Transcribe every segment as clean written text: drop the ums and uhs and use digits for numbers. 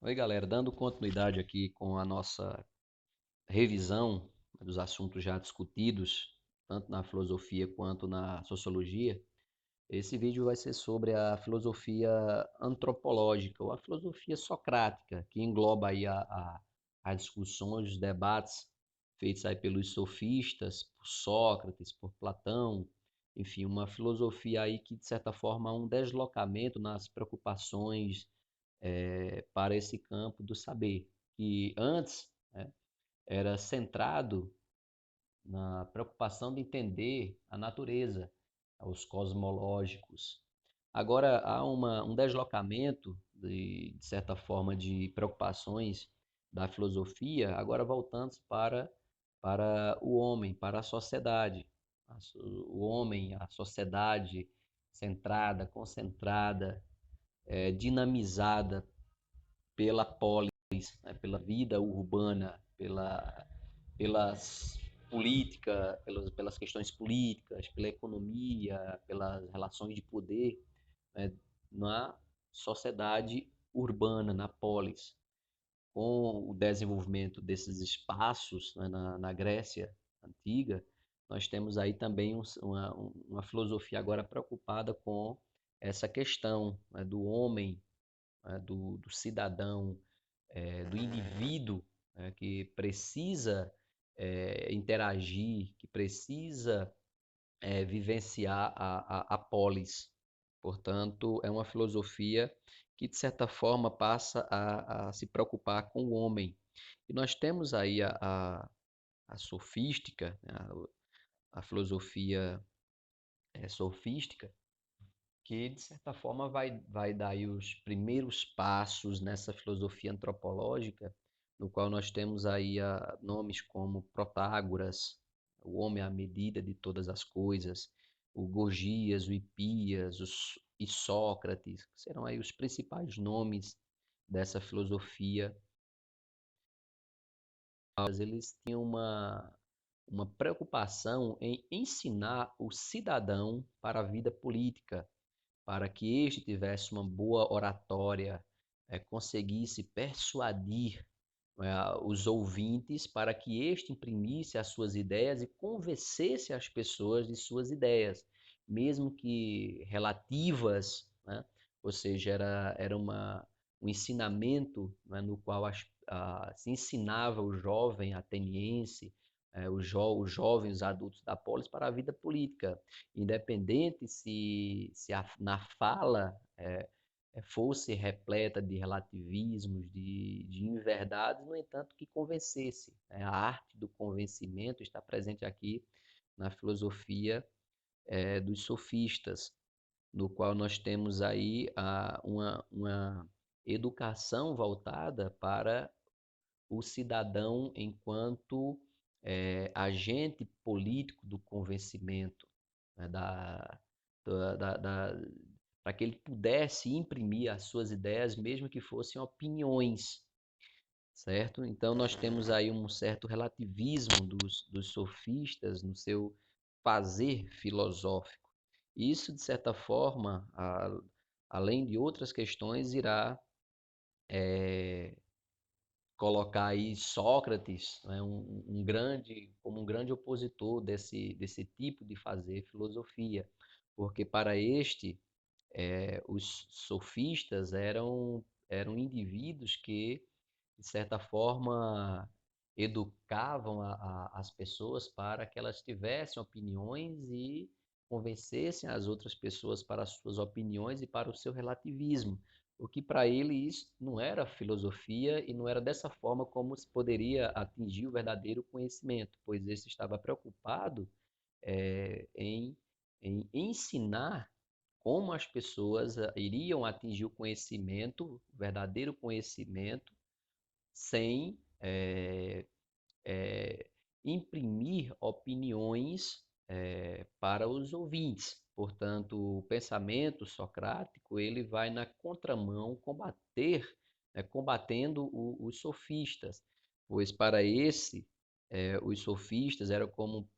Oi, galera, dando continuidade aqui com a nossa revisão dos assuntos já discutidos, tanto na filosofia quanto na sociologia. Esse vídeo vai ser sobre a filosofia antropológica, ou a filosofia socrática, que engloba aí as discussões, os debates feitos aí pelos sofistas, por Sócrates, por Platão, enfim, uma filosofia aí que, de certa forma, é um deslocamento nas preocupações para esse campo do saber, que antes, né, era centrado na preocupação de entender a natureza, os cosmológicos. Agora há um deslocamento, de certa forma, de preocupações da filosofia, agora voltando para o homem, para a sociedade. O homem, a sociedade centrada, concentrada, dinamizada pela polis, né, pela vida urbana, pelas políticas, pelas questões políticas, pela economia, pelas relações de poder, né, na sociedade urbana, na polis. Com o desenvolvimento desses espaços, né, na Grécia antiga, nós temos aí também uma filosofia agora preocupada com essa questão, né, do homem, né, do cidadão, do indivíduo, né, que precisa interagir, que precisa vivenciar a polis. Portanto, é uma filosofia que, de certa forma, passa a se preocupar com o homem. E nós temos aí a sofística, né, a filosofia sofística, que de certa forma vai dar aí os primeiros passos nessa filosofia antropológica, no qual nós temos aí nomes como Protágoras, o homem à medida de todas as coisas, o Gorgias, o Hipias, e Sócrates, que serão aí os principais nomes dessa filosofia. Eles tinham uma preocupação em ensinar o cidadão para a vida política, para que este tivesse uma boa oratória, conseguisse persuadir os ouvintes para que este imprimisse as suas ideias e convencesse as pessoas de suas ideias, mesmo que relativas, né? Ou seja, era um ensinamento, né, no qual se ensinava o jovem ateniense, os jovens, os adultos da polis para a vida política, independente se na fala fosse repleta de relativismos, de inverdades, no entanto, que convencesse. A arte do convencimento está presente aqui na filosofia dos sofistas, no qual nós temos aí uma educação voltada para o cidadão enquanto agente político do convencimento, né, para que ele pudesse imprimir as suas ideias, mesmo que fossem opiniões, certo? Então, nós temos aí um certo relativismo dos sofistas no seu fazer filosófico. Isso, de certa forma, além de outras questões, irá colocar aí Sócrates, né, como um grande opositor desse tipo de fazer filosofia, porque para este os sofistas eram indivíduos que, de certa forma, educavam as pessoas para que elas tivessem opiniões e convencessem as outras pessoas para as suas opiniões e para o seu relativismo. O que para ele isso não era filosofia e não era dessa forma como se poderia atingir o verdadeiro conhecimento, pois esse estava preocupado em ensinar como as pessoas iriam atingir o conhecimento, o verdadeiro conhecimento, sem imprimir opiniões para os ouvintes. Portanto, o pensamento socrático ele vai na contramão combatendo os sofistas, pois para os sofistas eram como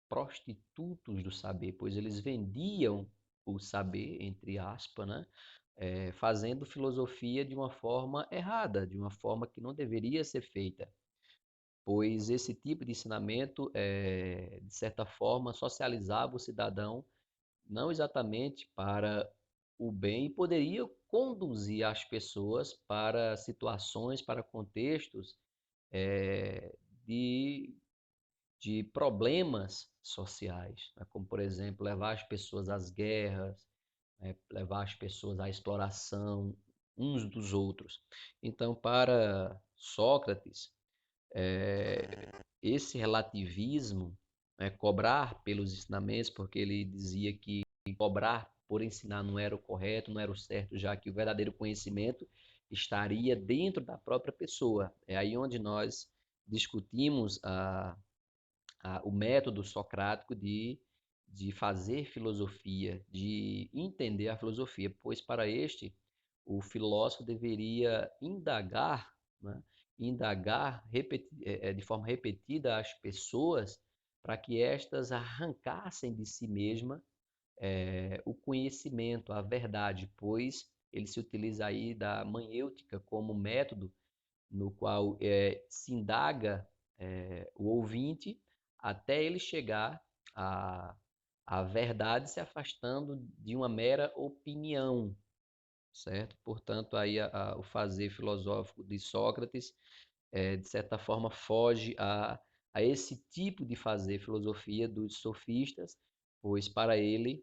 prostitutos do saber, pois eles vendiam o saber, entre aspas, né, fazendo filosofia de uma forma errada, de uma forma que não deveria ser feita, pois esse tipo de ensinamento, de certa forma, socializava o cidadão não exatamente para o bem, e poderia conduzir as pessoas para situações, para contextos eh, de, de problemas sociais, né? Como, por exemplo, levar as pessoas às guerras, né? Levar as pessoas à exploração uns dos outros. Então, para Sócrates, esse relativismo, né, cobrar pelos ensinamentos, porque ele dizia que cobrar por ensinar não era o correto, não era o certo, já que o verdadeiro conhecimento estaria dentro da própria pessoa. É aí onde nós discutimos o método socrático de fazer filosofia, de entender a filosofia, pois para este, o filósofo deveria indagar, né, indagar de forma repetida as pessoas para que estas arrancassem de si mesma o conhecimento, a verdade, pois ele se utiliza aí da maiêutica como método no qual se indaga o ouvinte até ele chegar à, à verdade, se afastando de uma mera opinião, certo? Portanto, aí o fazer filosófico de Sócrates, de certa forma, foge a esse tipo de fazer filosofia dos sofistas, pois para ele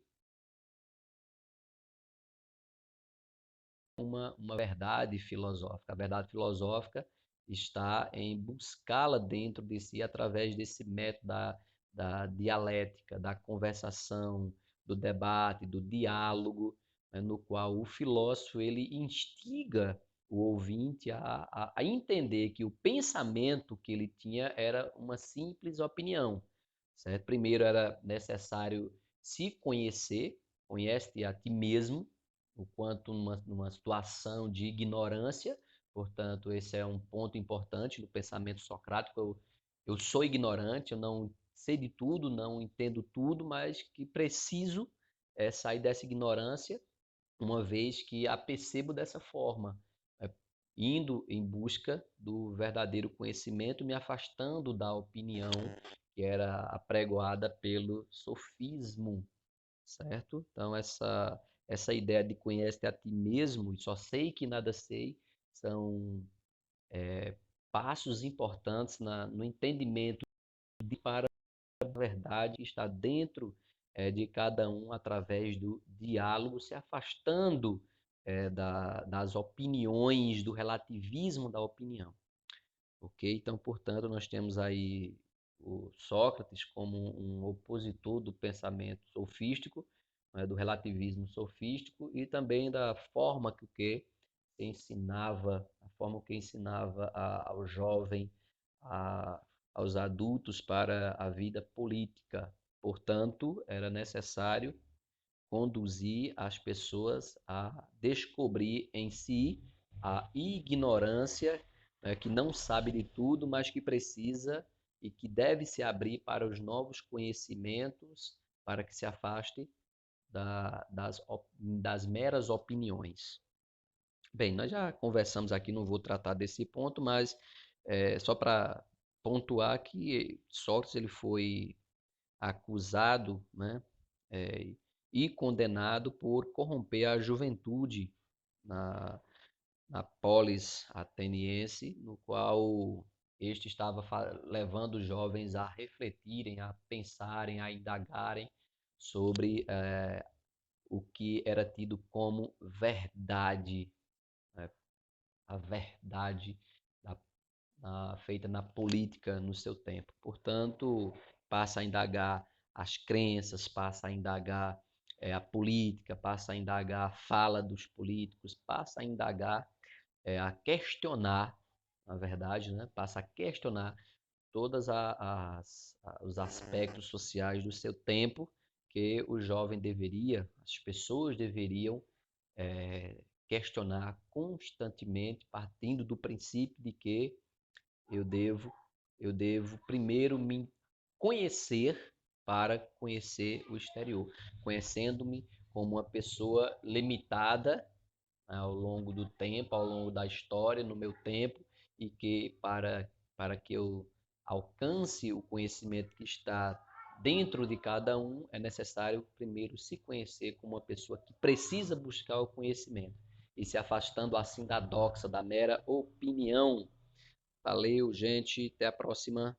uma verdade filosófica. A verdade filosófica está em buscá-la dentro de si através desse método da dialética, da conversação, do debate, do diálogo, né, no qual o filósofo ele instiga o ouvinte a entender que o pensamento que ele tinha era uma simples opinião, certo? Primeiro era necessário se conhecer, conhece-te a ti mesmo, o quanto numa situação de ignorância. Portanto, esse é um ponto importante no pensamento socrático. Eu sou ignorante, eu não sei de tudo, não entendo tudo, mas que preciso sair dessa ignorância, uma vez que a percebo dessa forma, é, indo em busca do verdadeiro conhecimento, me afastando da opinião que era apregoada pelo sofismo, certo? Então, essa ideia de conhece a ti mesmo e só sei que nada sei são passos importantes no entendimento de para a verdade que está dentro de cada um através do diálogo, se afastando das opiniões, do relativismo da opinião. Ok? Então, portanto, nós temos aí o Sócrates como um opositor do pensamento sofístico, né, do relativismo sofístico, e também da forma que ensinava, a forma que ensinava ao jovem, a, aos adultos para a vida política. Portanto, era necessário conduzir as pessoas a descobrir em si a ignorância, né, que não sabe de tudo, mas que precisa e que deve se abrir para os novos conhecimentos, para que se afaste das meras opiniões. Bem, nós já conversamos aqui, não vou tratar desse ponto, mas só para pontuar que Sócrates ele foi acusado, né, é, e condenado por corromper a juventude na, na polis ateniense, no qual este estava levando os jovens a refletirem, a pensarem, a indagarem sobre o que era tido como verdade, né, a verdade da feita na política no seu tempo. Portanto, passa a indagar as crenças, passa a indagar a política, passa a indagar a fala dos políticos, passa a indagar, a questionar, na verdade, né? Passa a questionar todos os aspectos sociais do seu tempo que o jovem deveria, as pessoas deveriam questionar constantemente, partindo do princípio de que eu devo, eu devo primeiro me conhecer para conhecer o exterior, conhecendo-me como uma pessoa limitada, né, ao longo do tempo, ao longo da história, no meu tempo, e que para que eu alcance o conhecimento que está dentro de cada um, é necessário primeiro se conhecer como uma pessoa que precisa buscar o conhecimento e se afastando assim da doxa, da mera opinião. Valeu, gente, até a próxima.